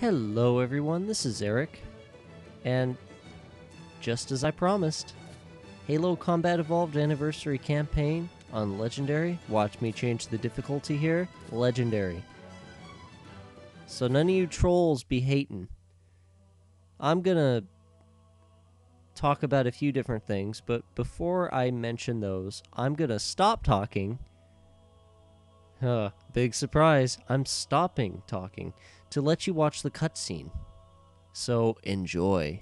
Hello everyone, this is Eric, and just as I promised, Halo Combat Evolved Anniversary Campaign on Legendary. Watch me change the difficulty here, Legendary. So none of you trolls be hating. I'm gonna talk about a few different things, but before I mention those, I'm gonna stop talking. Big surprise, I'm stopping talking to let you watch the cutscene. So enjoy.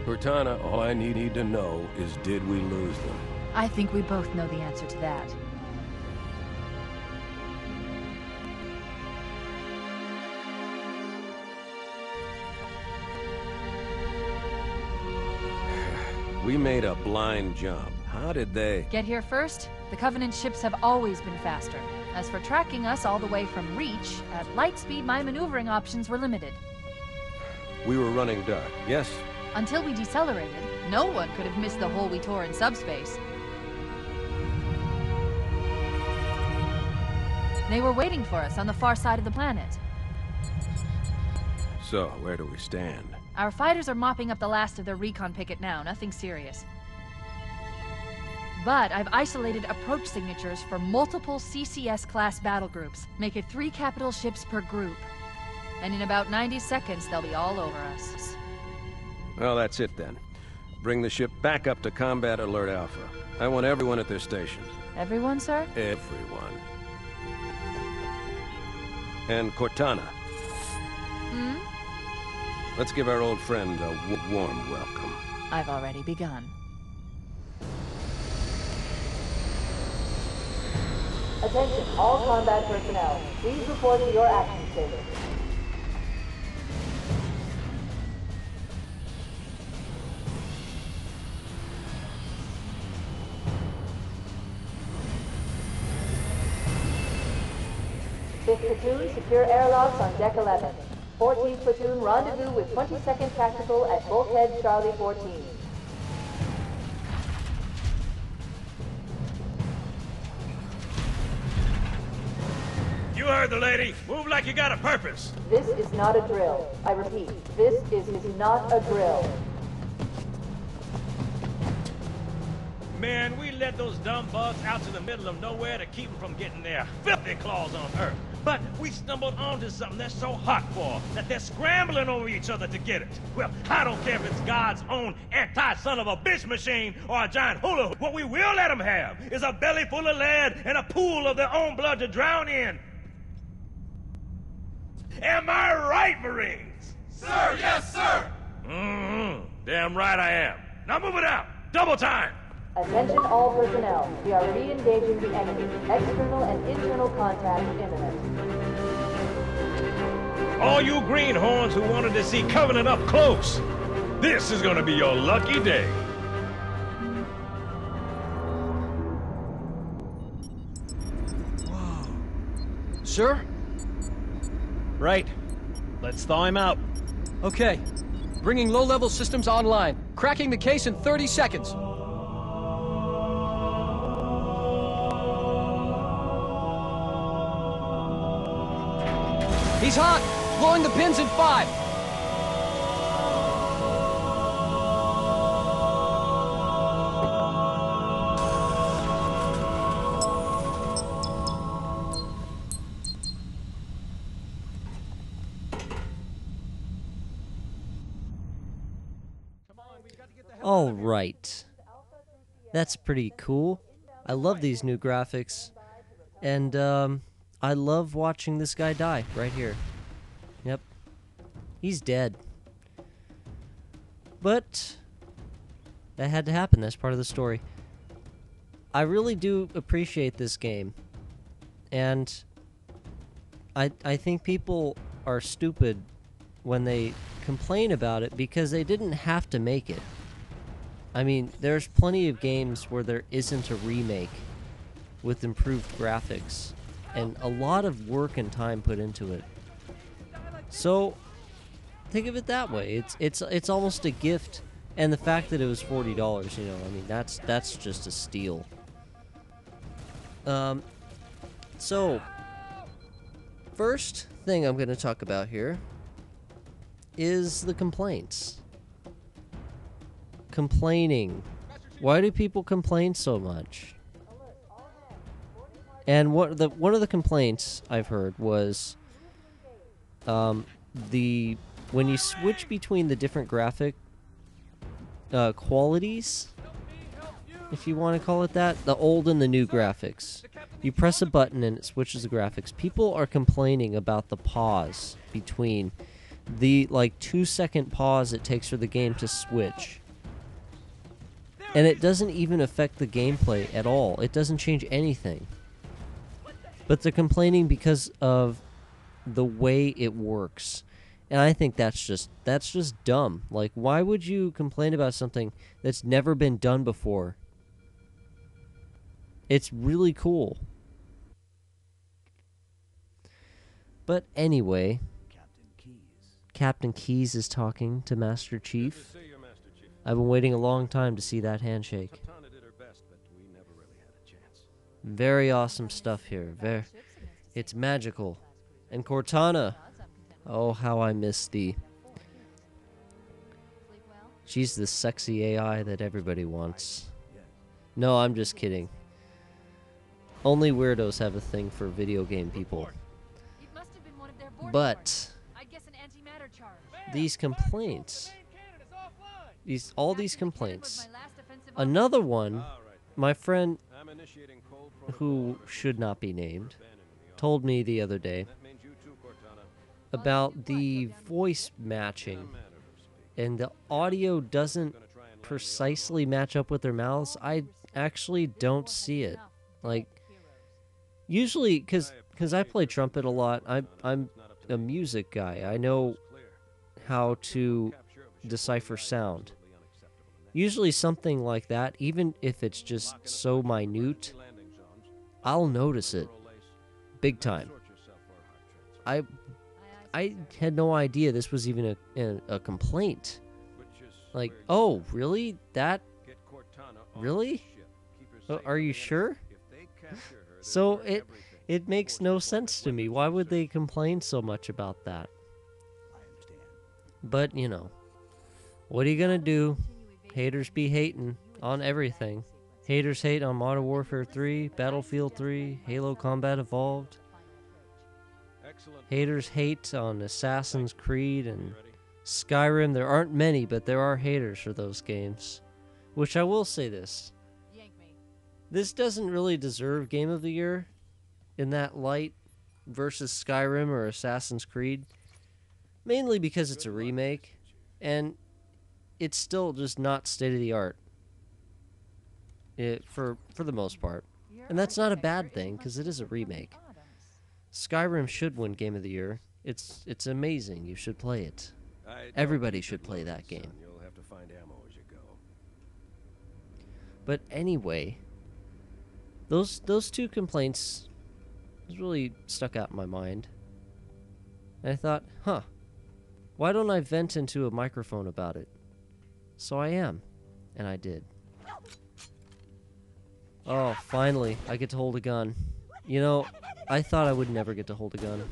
Cortana, all I need to know is, did we lose them? I think we both know the answer to that. We made a blind jump. How did they... Get here first? The Covenant ships have always been faster. As for tracking us all the way from Reach, at light speed my maneuvering options were limited. We were running dark, yes? Until we decelerated, no one could have missed the hole we tore in subspace. They were waiting for us on the far side of the planet. So, where do we stand? Our fighters are mopping up the last of their recon picket now, nothing serious. But I've isolated approach signatures for multiple CCS-class battle groups. Make it 3 capital ships per group. And in about 90 seconds, they'll be all over us. Well, that's it then. Bring the ship back up to Combat Alert Alpha. I want everyone at their stations. Everyone, sir? Everyone. And Cortana. Hmm? Let's give our old friend a warm welcome. I've already begun. Attention, all combat personnel. Please report to your action station. Fifth platoon, secure airlocks on deck 11. 14th platoon, rendezvous with 22nd Tactical at Bulkhead Charlie 14. You heard the lady. Move like you got a purpose. This is not a drill. I repeat, this is not a drill. Man, we let those dumb bugs out to the middle of nowhere to keep them from getting their filthy claws on Earth. But we stumbled onto something that's so hot for that they're scrambling over each other to get it. Well, I don't care if it's God's own anti-son-of-a-bitch machine or a giant hula hoop. What we will let them have is a belly full of lead and a pool of their own blood to drown in. Am I right, Marines? Sir, yes, sir! Mm-hmm. Damn right I am. Now move it out. Double time. Attention all personnel. We are re-engaging the enemy. External and internal contact imminent. All you greenhorns who wanted to see Covenant up close, this is gonna be your lucky day. Whoa. Sir? Right. Let's thaw him out. Okay. Bringing low-level systems online. Cracking the case in 30 seconds. He's hot! Blowing the pins in 5! All right. That's pretty cool. I love these new graphics. And, I love watching this guy die right here. Yep. He's dead. But that had to happen. That's part of the story. I really do appreciate this game. And I think people are stupid when they complain about it because they didn't have to make it. I mean, there's plenty of games where there isn't a remake with improved graphics and a lot of work and time put into it. So think of it that way. It's almost a gift, and the fact that it was $40, you know, I mean, that's just a steal. So first thing I'm going to talk about here is the complaints. Complaining. Why do people complain so much? And one of the complaints I've heard was when you switch between the different graphic qualities, if you want to call it that, the old and the new graphics. You press a button and it switches the graphics. People are complaining about the pause between the 2-second pause it takes for the game to switch. And it doesn't even affect the gameplay at all. It doesn't change anything. But they're complaining because of the way it works. And I think that's just dumb. Like, why would you complain about something that's never been done before? It's really cool. But anyway, Captain Keyes is talking to Master Chief. I've been waiting a long time to see that handshake. Very awesome stuff here. It's magical. And Cortana, oh, how I miss thee. She's the sexy AI that everybody wants. No, I'm just kidding. Only weirdos have a thing for video game people. But these complaints, all these complaints. Another one, my friend, who should not be named, told me the other day about the voice matching, and the audio doesn't precisely match up with their mouths. I actually don't see it. Like, usually, because I play trumpet a lot, I'm a music guy. I know how to decipher sound. Usually something like that, even if it's just so minute, I'll notice it big time. I had no idea this was even a complaint. Like, oh, really? That? Really? Are you sure? So it makes no sense to me. Why would they complain so much about that? But, you know, what are you gonna do? Haters be hating on everything. Haters hate on Modern Warfare 3, Battlefield 3, Halo Combat Evolved. Haters hate on Assassin's Creed and Skyrim. There aren't many, but there are haters for those games. Which I will say this. This doesn't really deserve Game of the Year in that light versus Skyrim or Assassin's Creed. Mainly because it's a remake, and it's still just not state-of-the-art. For the most part. And that's not a bad thing, because it is a remake. Skyrim should win Game of the Year. It's amazing. You should play it. Everybody should play that game. You'll have to find ammo as you go. But anyway, those two complaints really stuck out in my mind. And I thought, huh, why don't I vent into a microphone about it? So I am. And I did. Oh, finally, I get to hold a gun. You know, I thought I would never get to hold a gun.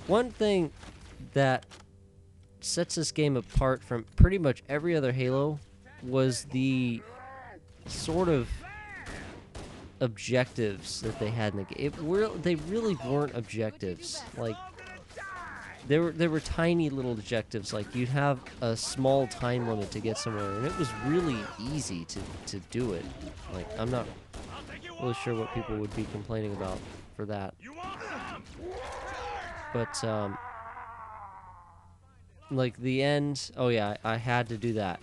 One thing that sets this game apart from pretty much every other Halo was the sort of objectives that they had in the game. They really weren't objectives. Like, there were tiny little objectives. Like, you'd have a small time limit to get somewhere, and it was really easy to do it. Like, I'm not really sure what people would be complaining about for that. But, like, the end, oh yeah, I had to do that.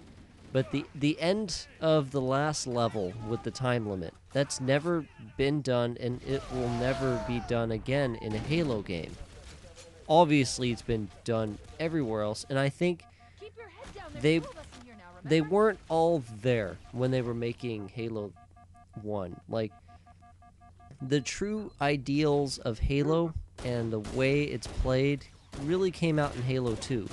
But the end of the last level with the time limit, that's never been done, and it will never be done again in a Halo game. Obviously, it's been done everywhere else, and I think Keep your head down. There's they two of us in here now, they remember? weren't all there when they were making Halo 1. Like, the true ideals of Halo and the way it's played really came out in Halo 2.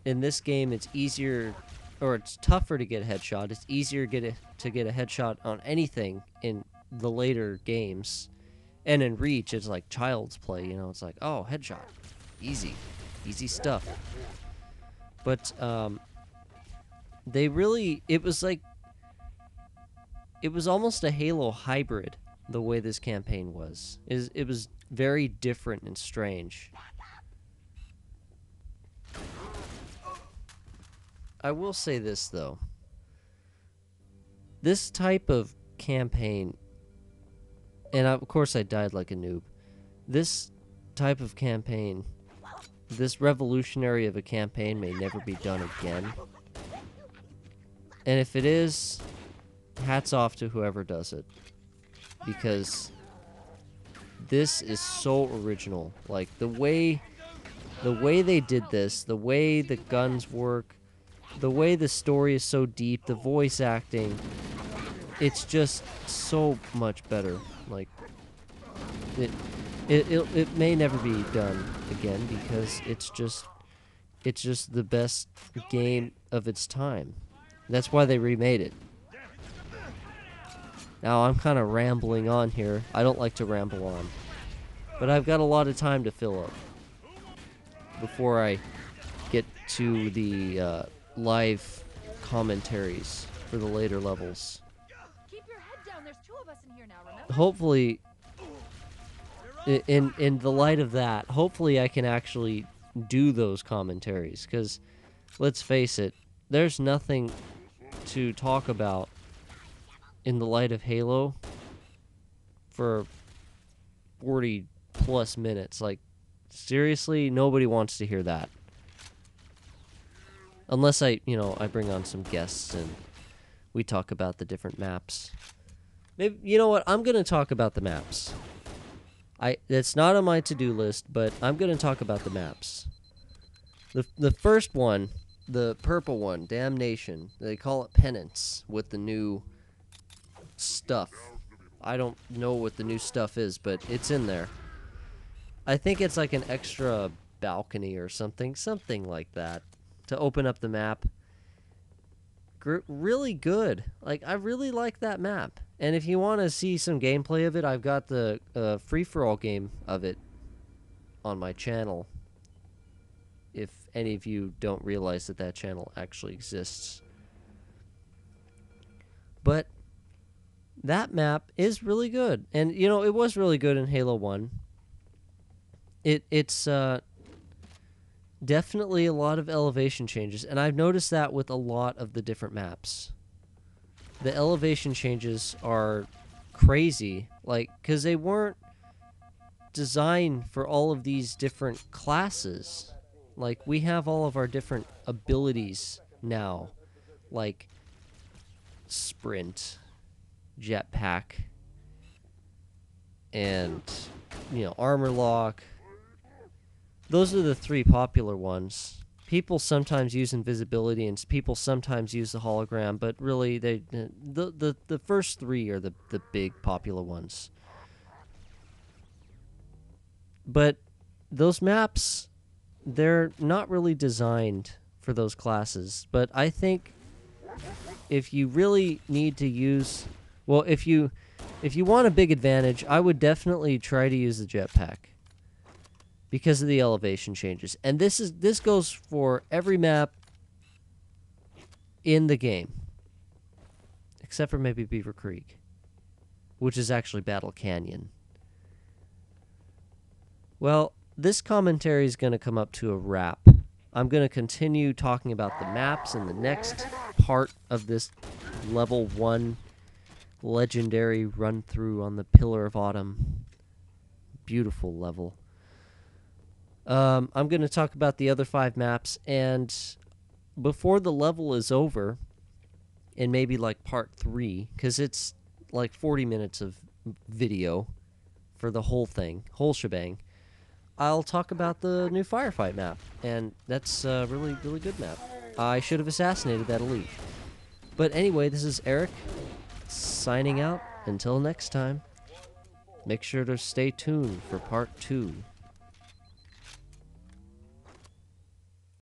In this game, it's easier, or it's tougher to get a headshot. It's easier to get a headshot on anything in the later games. And in Reach, it's like child's play, you know? It's like, oh, headshot. Easy stuff. But, it was almost a Halo hybrid, the way this campaign was. It was very different and strange. I will say this, though. This type of campaign, and of course I died like a noob, this type of campaign, this revolutionary of a campaign may never be done again. And if it is, hats off to whoever does it. Because this is so original. Like, the way they did this, the way the guns work, the way the story is so deep, the voice acting, it's just so much better. Like, it may never be done again because it's just the best game of its time. That's why they remade it. Now, I'm kind of rambling on here. I don't like to ramble on. But I've got a lot of time to fill up before I get to the live commentaries for the later levels. Keep your head down. There's two of us in here now, remember? Hopefully, in the light of that, hopefully I can actually do those commentaries. Because, let's face it, there's nothing to talk about in the light of Halo for 40 plus minutes. Like, seriously, nobody wants to hear that. Unless I bring on some guests and we talk about the different maps. Maybe, you know what? I'm going to talk about the maps. It's not on my to-do list, but I'm going to talk about the maps. The first one, the purple one, Damnation, they call it Penance with the new stuff. I don't know what the new stuff is, but it's in there. I think it's like an extra balcony or something like that to open up the map. Really good. Like, I really like that map. And if you want to see some gameplay of it, I've got the free-for-all game of it on my channel. If any of you don't realize that channel actually exists. But that map is really good. And, it was really good in Halo 1. It's definitely a lot of elevation changes. And I've noticed that with a lot of the different maps. The elevation changes are crazy. Like, because they weren't designed for all of these different classes. Like, we have all of our different abilities now. Like, sprint, jetpack, and, armor lock. Those are the three popular ones. People sometimes use invisibility, and people sometimes use the hologram, but really, the first three are the big popular ones. But those maps, they're not really designed for those classes. But I think if you really need to use, well, if you want a big advantage, I would definitely try to use the jetpack because of the elevation changes. And this goes for every map in the game, except for maybe Beaver Creek, which is actually Battle Canyon. Well, this commentary is going to come up to a wrap. I'm going to continue talking about the maps in the next part of this level 1 legendary run-through on the Pillar of Autumn. Beautiful level. I'm going to talk about the other 5 maps, and before the level is over, and maybe like part 3, because it's like 40 minutes of video for the whole thing, whole shebang, I'll talk about the new firefight map, and that's a really, really good map. I should have assassinated that elite. But anyway, this is Eric, signing out. Until next time, make sure to stay tuned for part 2.